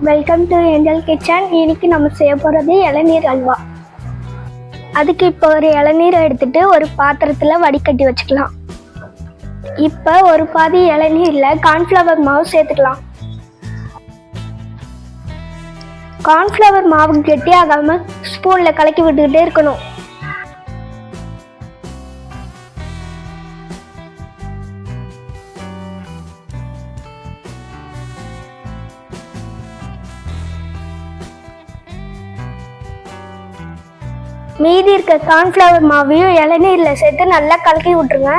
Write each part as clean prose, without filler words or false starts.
Welcome to angel kitchen. இன்னைக்கு நம்ம செய்ய போகிறது இளநீர் அல்வா. அதுக்கு இப்போ ஒரு இளநீரை எடுத்துட்டு ஒரு பாத்திரத்தில் வடிகட்டி வச்சுக்கலாம். இப்போ ஒரு பாதி இளநீரில் கார்ன்ஃப்ளவர் மாவு சேர்த்துக்கலாம். கார்ன்ஃப்ளவர் மாவு கெட்டியாகாமல் ஸ்பூனில் கலக்கி விட்டுக்கிட்டே இருக்கணும். மீதி இருக்க கார்ன்ஃப்ளவர் மாவையும் இளநீரில் சேர்த்து நல்லா கலக்கி விட்டுருங்க.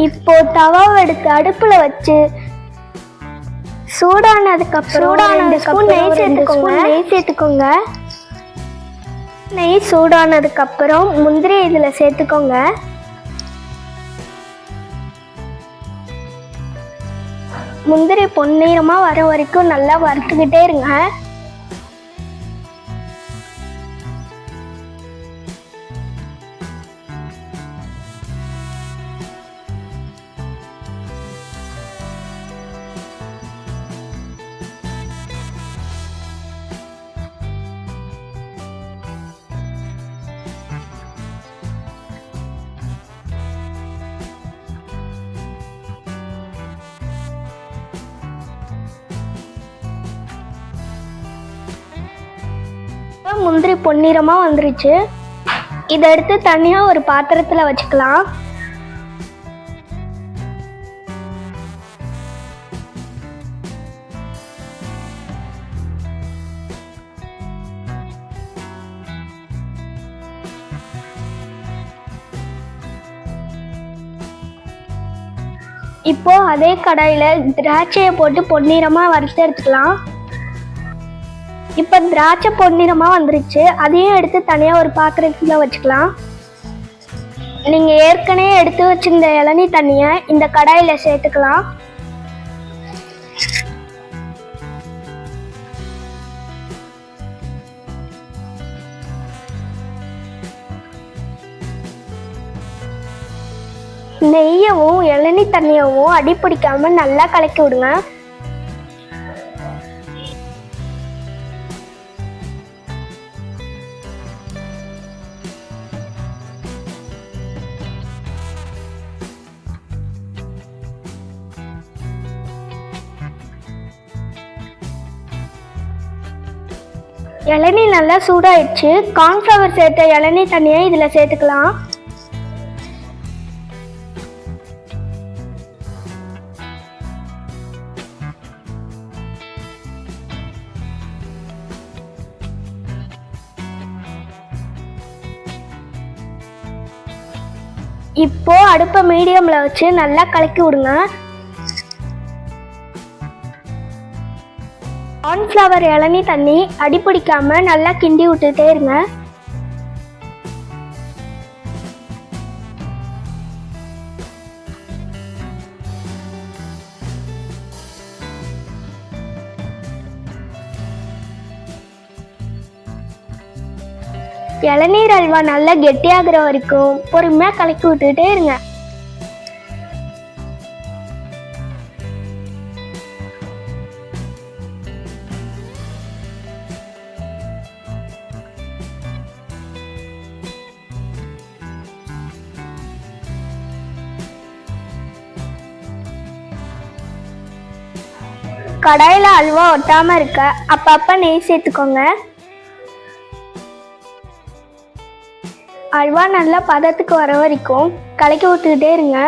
இப்போ தவாவை எடுத்து அடுப்புல வச்சு சூடானதுக்கு அப்புறம் நெய் சேர்த்துக்கோங்க. நெய் சூடானதுக்கு அப்புறம் முந்திரி இதுல சேர்த்துக்கோங்க. முந்திரி பொன்னிறமா வர வரைக்கும் நல்லா வறுத்துக்கிட்டே இருங்க. முந்திரி பொன்னிறமா வந்துருச்சு. இதை எடுத்து தனியா ஒரு பாத்திரத்துல வச்சுக்கலாம். இப்போ அதே கடாயில திராட்சையை போட்டு பொன்னிறமா வறுத்து எடுத்துக்கலாம். இப்போ திராட்சை பொன்னிறமாக வந்துருச்சு. அதையும் எடுத்து தனியாக ஒரு பாத்திரத்தில் வச்சுக்கலாம். நீங்கள் ஏற்கனவே எடுத்து வச்சிருந்த இளநீ தண்ணியை இந்த கடாயில் சேர்த்துக்கலாம். நெய்யவும் இளநீ தண்ணியவும் அடிப்பிடிக்காம நல்லா கலக்கி விடுங்க. இளநீ நல்லா சூடாயிடுச்சு. கார்ன்ஃப்ளவர் சேர்த்த இளநீ தண்ணியை இதில் சேர்த்துக்கலாம். இப்போ அடுப்பை மீடியம்ல வச்சு நல்லா கலக்கி விடுங்க. கார்ன்ஃப்ளவர் இளநீ தண்ணி அடிப்பிடிக்காம நல்லா கிண்டி விட்டுட்டே இருங்க. இளநீர் அல்வா நல்லா கெட்டியாகிற வரைக்கும் பொறுமையா கலக்கி விட்டுட்டே இருங்க. கடாயில அல்வா ஒட்டாம இருக்க அப்பப்ப நெய் சேர்த்துக்கோங்க. அல்வா நல்லா பதத்துக்கு வர வரைக்கும் கலக்கி விட்டுக்கிட்டே இருங்க.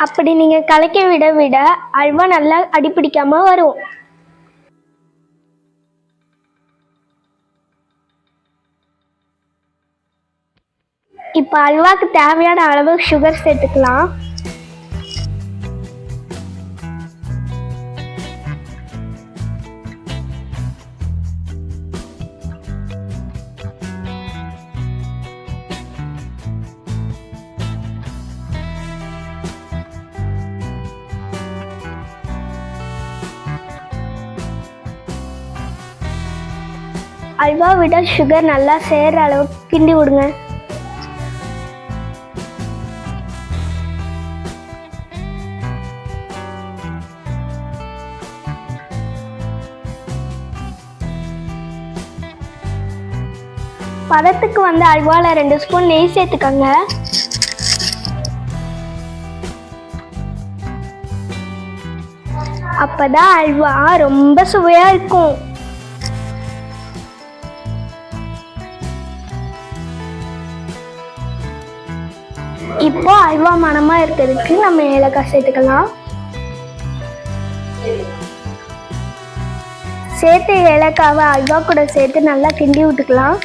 அப்படி நீங்க கலக்கி விட விட அல்வா நல்லா அடிப்பிடிக்காம வரும். இப்போ அல்வாக்கு தேவையான அளவு சுகர் சேர்த்துக்கலாம். அல்வா விட சுகர் நல்லா சேர்ற அளவுக்கு கிண்டி விடுங்க. பதத்துக்கு வந்து அல்வாவில் 2 ஸ்பூன் நெய் சேர்த்துக்கோங்க. அப்பதான் அல்வா ரொம்ப சுவையா இருக்கும். இப்போ அல்வா மணமா இருக்கிறதுக்கு நம்ம ஏலக்காய் சேர்த்துக்கலாம். சேர்த்து ஏலக்காவை அல்வா கூட சேர்த்து நல்லா கிண்டி விட்டுக்கலாம்.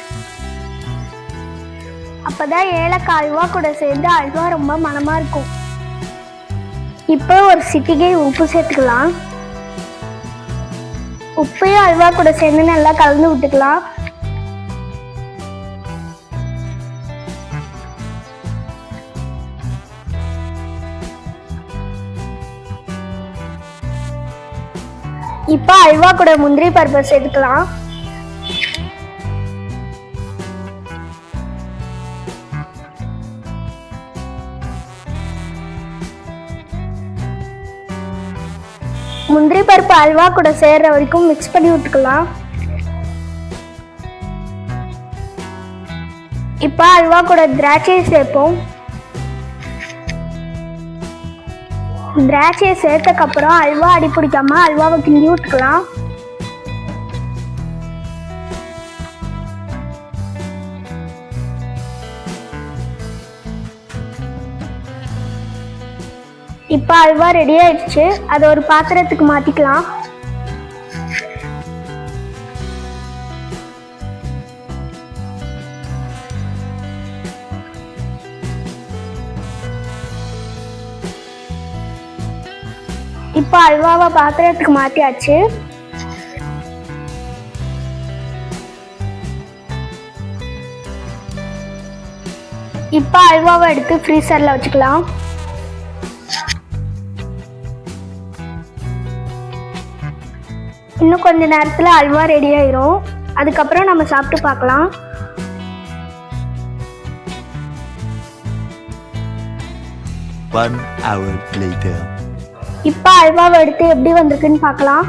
அப்பதான் ஏலக்காய் அல்வா கூட சேர்ந்து அல்வா ரொம்ப மணமா இருக்கும். இப்போ ஒரு சிட்டிகை உப்பு சேர்த்துக்கலாம். உப்பையும் அல்வா கூட சேர்ந்து நல்லா கலந்து விட்டுக்கலாம். இப்போ அல்வா கூட முந்திரி பருப்பை சேர்த்துக்கலாம். முந்திரி பருப்பு அல்வா கூட சேர்ற வரைக்கும் மிக்ஸ் பண்ணி விட்டுக்கலாம். இப்போ அல்வா கூட திராட்சையை சேர்ப்போம். திராட்சையை சேர்த்தக்கப்புறம் அல்வா அடி பிடிக்காம அல்வாவை கிண்டி விட்டுக்கலாம். இப்போ அல்வா ரெடி ஆயிடுச்சு. அதை ஒரு பாத்திரத்துக்கு மாத்திக்கலாம். இப்போ அல்வாவை பாத்திரத்துக்கு மாத்தியாச்சு. இப்போ அல்வாவை எடுத்து ஃப்ரீசர்ல வச்சுக்கலாம். இன்னும் கொஞ்ச நேரத்தில் அல்வா ரெடி ஆயிரும். அதுக்கப்புறம் நம்ம சாப்பிட்டு பார்க்கலாம். இப்போ அல்வாவை எடுத்து எப்படி வந்திருக்குன்னு பார்க்கலாம்.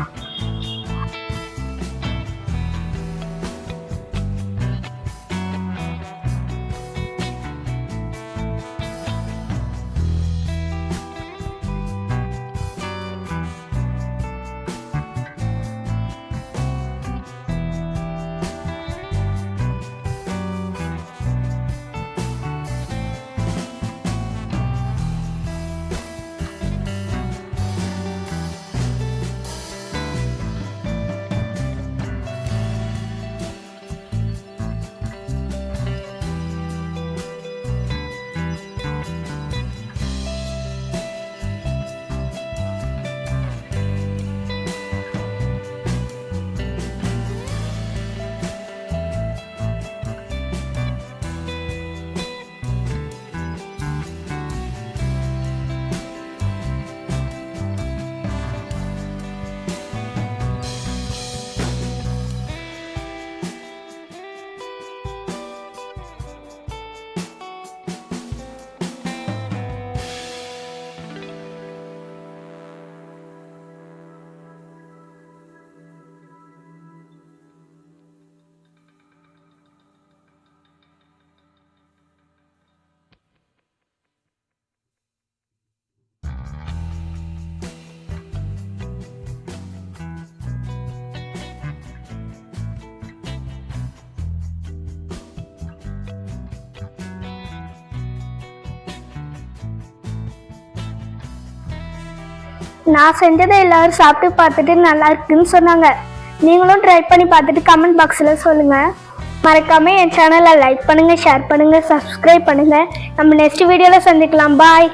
நான் செஞ்சதை எல்லாரும் சாப்பிட்டு பார்த்துட்டு நல்லா இருக்குன்னு சொன்னாங்க. நீங்களும் ட்ரை பண்ணி பார்த்துட்டு கமெண்ட் பாக்ஸில் சொல்லுங்கள். மறக்காமல் என் சேனலை லைக் பண்ணுங்கள், ஷேர் பண்ணுங்கள், சப்ஸ்கிரைப் பண்ணுங்கள். நம்ம நெக்ஸ்ட் வீடியோவில் சந்திக்கலாம். பாய்.